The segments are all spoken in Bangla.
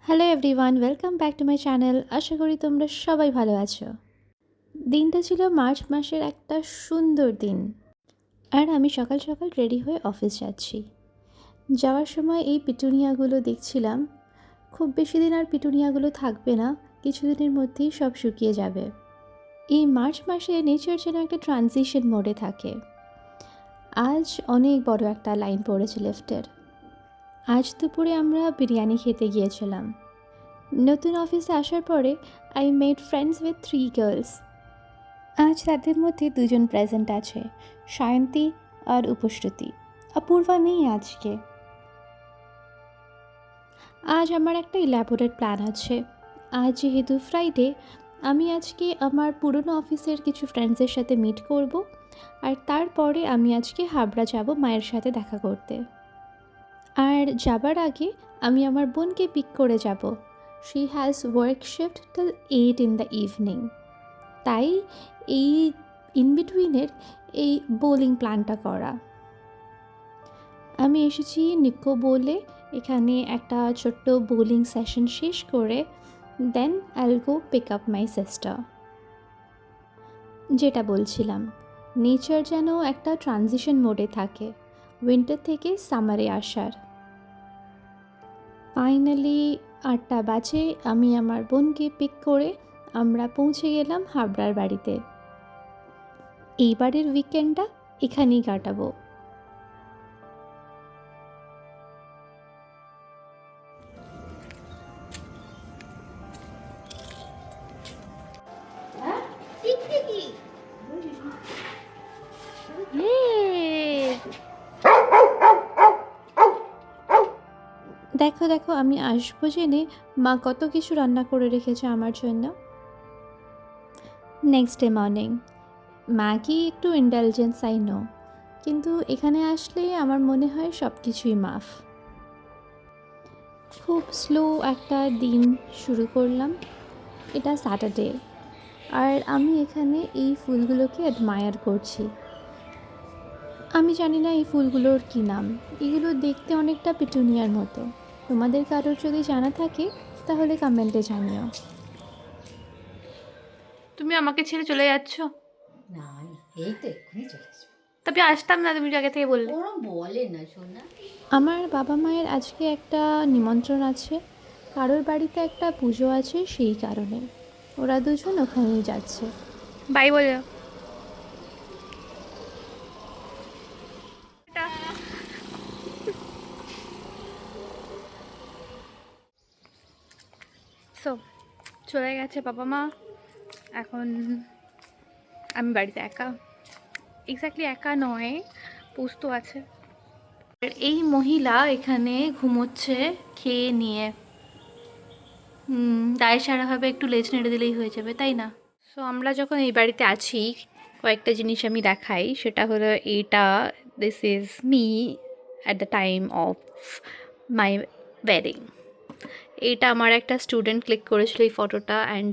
Hello everyone, welcome back to my channel. আশা করি তোমরা সবাই ভালো আছো। দিনটা ছিল মার্চ মাসের একটা সুন্দর দিন, আর আমি সকাল সকাল রেডি হয়ে অফিস যাচ্ছি। যাওয়ার সময় এই পিটুনিয়াগুলো দেখছিলাম। খুব বেশি দিন আর পিটুনিয়াগুলো থাকবে না, কিছুদিনের মধ্যেই সব শুকিয়ে যাবে। এই মার্চ মাসে নেচার যেন একটা ট্রানজিশন মোডে থাকে। আজ অনেক বড় একটা লাইন পড়েছে লিফটের। আজ দুপুরে আমরা বিরিয়ানি খেতে গিয়েছিলাম। নতুন অফিসে আসার পরে I made friends with 3 girls. আজ তাদের মধ্যে দুজন প্রেজেন্ট আছে, সায়ন্তী আর উপশ্রুতি। অপূর্বা নেই আজকে। আজ আমার একটা ইলাবোরেট প্ল্যান আছে। আজ যেহেতু ফ্রাইডে, আমি আজকে আমার পুরনো অফিসের কিছু ফ্রেন্ডসের সাথে মিট করব, আর তারপরে আমি আজকে হাবড়া যাব মায়ের সাথে দেখা করতে। আর যাবার আগে আমি আমার বোনকে পিক করে যাব। She has work shift till 8 in the evening. তাই এই ইনবিটুইনের এই বোলিং প্ল্যানটা করা। আমি এসেছি নিকো বলে, এখানে একটা ছোট্ট বোলিং সেশন শেষ করে দেন I will go pick up my sister. যেটা বলছিলাম, নেচার যেন একটা ট্রানজিশন মোডে থাকে, উইন্টার থেকে সামারে আসার। ফাইনালি 8টা বাজে আমি আমার বোনকে পিক করে আমরা পৌঁছে গেলাম হাবড়ার বাড়িতে। এইবারের উইকেন্ডটা এখানেই কাটাবো। দেখো দেখো, আমি আসবো জেনে মা কত কিছু রান্না করে রেখেছে আমার জন্য। Next day morning. ম্যাগি একটু ইন্টেলিজেন্স আই নো, কিন্তু এখানে আসলে আমার মনে হয় সব কিছুই মাফ। খুব স্লো একটা দিন শুরু করলাম। এটা স্যাটারডে, আর আমি এখানে এই ফুলগুলোকে অ্যাডমায়ার করছি। আমি জানি না এই ফুলগুলোর কী নাম। এগুলো দেখতে অনেকটা পিটুনিয়ার মতো। তোমাদের কারোর যদি জানা থাকে তাহলে কমেন্টে জানিও। তুমি আমাকে ছেড়ে চলে যাচ্ছ? না না, এই তো এক্ষুনি চলে আসবে। তবে আসতাম না, তুমি আগে থেকে বললে। ওরা বলে না শোনা। আমার বাবা মায়ের আজকে একটা নিমন্ত্রণ আছে, কারোর বাড়িতে একটা পুজো আছে, সেই কারণে ওরা দুজন ওখানেই যাচ্ছে। বাই বলে যাও। সো চলে গেছে বাবা মা। এখন আমি বাড়িতে একা। এক্স্যাক্টলি একা নয়, পোস্ত আছে। আর এই মহিলা এখানে ঘুমোচ্ছে খেয়ে নিয়ে। দায় সারাভাবে একটু লেজ নেড়ে দিলেই হয়ে যাবে, তাই না? সো আমরা যখন এই বাড়িতে আছি, কয়েকটা জিনিস আমি দেখাই। সেটা হলো এইটা, this is me at the time of my wedding. এইটা আমার একটা স্টুডেন্ট ক্লিক করেছিল এই ফটোটা, অ্যান্ড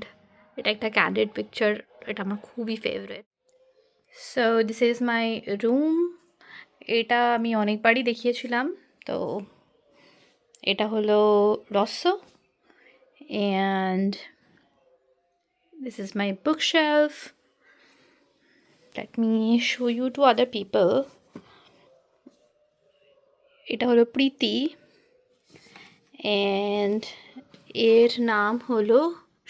এটা একটা ক্যান্ডিড পিকচার। এটা আমার খুবই favourite. So this is my room. এটা আমি অনেকবারই দেখিয়েছিলাম। তো এটা হলো রস্য, and this is my bookshelf. Let me show you to other people. এটা হলো প্রীতি, অ্যান্ড এর নাম হলো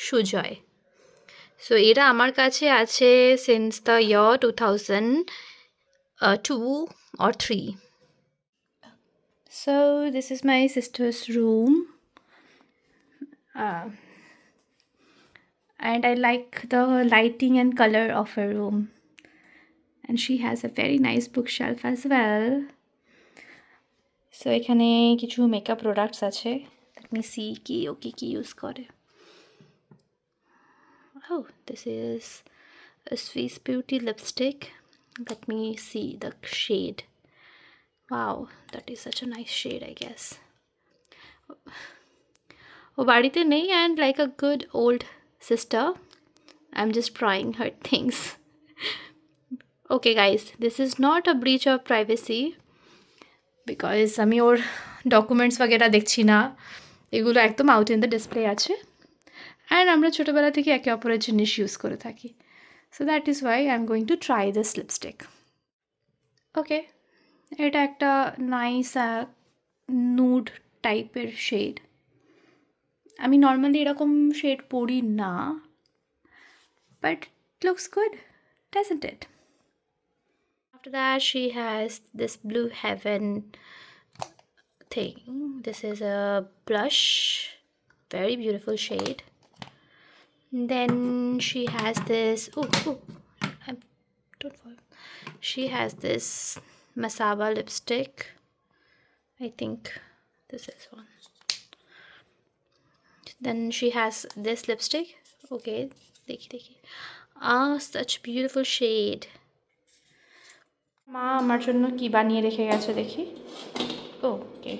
সুজয়। সো এরা আমার কাছে আছে since the year 2002 or 3. So this is my sister's room, and I like the lighting and color of her room, and she has a very nice bookshelf as well. So এখানে কিছু মেকআপ প্রোডাক্টস আছে। লেট মি সি কি ও কি ইউজ করে। Oh, this is a Swiss Beauty lipstick. Let me see the shade. Wow, that is such a nice shade, I guess. ও বাড়িতে নেই, and like a good old sister, I'm just prying her things. Okay guys, this is not a breach of privacy, because আমি ওর ডকুমেন্টস वगैरह দেখছি না। এগুলো একদম আউট ইন দ্য ডিসপ্লে আছে, অ্যান্ড আমরা ছোটোবেলা থেকে একে অপরের জিনিস ইউজ করে থাকি। So that is why I am going to try this lipstick. Okay, এটা একটা নাইস নুড টাইপের শেড। আমি নর্মালি এরকম শেড পরি না, but looks good, doesn't it? After that, she has this Blue Heaven thing. This is a blush, very beautiful shade. Then she has this. Don't fall. She has this Masaba lipstick. I think this is one. Then she has this lipstick. Okay, dekhi. Such beautiful shade. মা আমার জন্য কি বানিয়ে রেখে গেছে দেখি। Okay,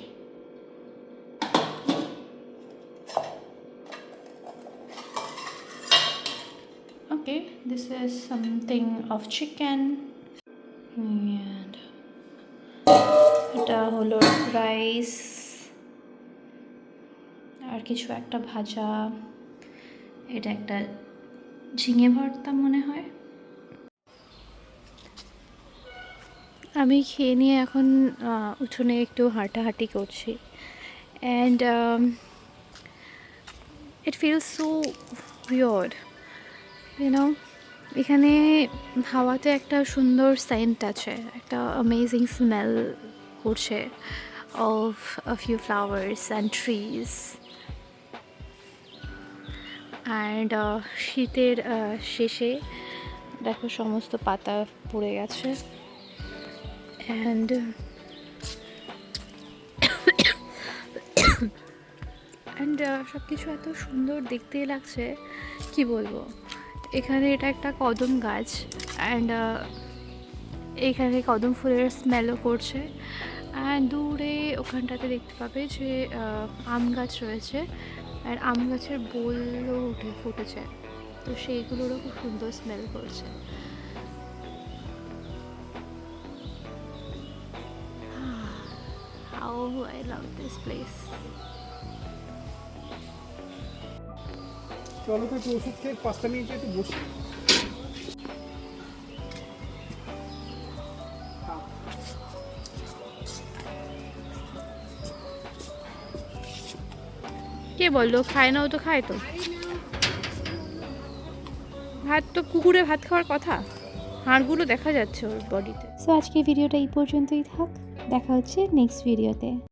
okay, this is something of chicken, এটা হলো রাইস আর কিছু একটা ভাজা, এটা একটা ঝিঙে ভর্তা মনে হয়। আমি খেয়ে নিয়ে এখন উঠোনে একটু হাঁটাহাঁটি করছি, and it feels so weird, you know. এখানে হাওয়াতে একটা সুন্দর সেন্ট আছে, একটা অ্যামেজিং স্মেল করছে of a few flowers and trees. And শীতের শেষে দেখো সমস্ত পাতা পড়ে গেছে, অ্যান্ড সব কিছু এত সুন্দর দেখতে লাগছে, কি বলবো। এখানে এটা একটা কদম গাছ, অ্যান্ড এখানে কদম ফুলের স্মেলও করছে, অ্যান্ড দূরে ওখানটাতে দেখতে পাবে যে আম গাছ রয়েছে, আর আম গাছের বোলও ফুটেছে, তো সেইগুলোরও খুব সুন্দর স্মেল করছে। How I love this place. চলো তো একটু ওষুধ খেয়ে পাঁচটা মিনিট একটু বসি। কে বললো খায় না? ও তো খায় তো, ভাত তো কুকুরে ভাত খাওয়ার কথা, হাড়গুলো দেখা যাচ্ছে ওর বডিতে। সো আজকের ভিডিওটা এই পর্যন্তই থাক, দেখা হচ্ছে নেক্সট ভিডিওতে।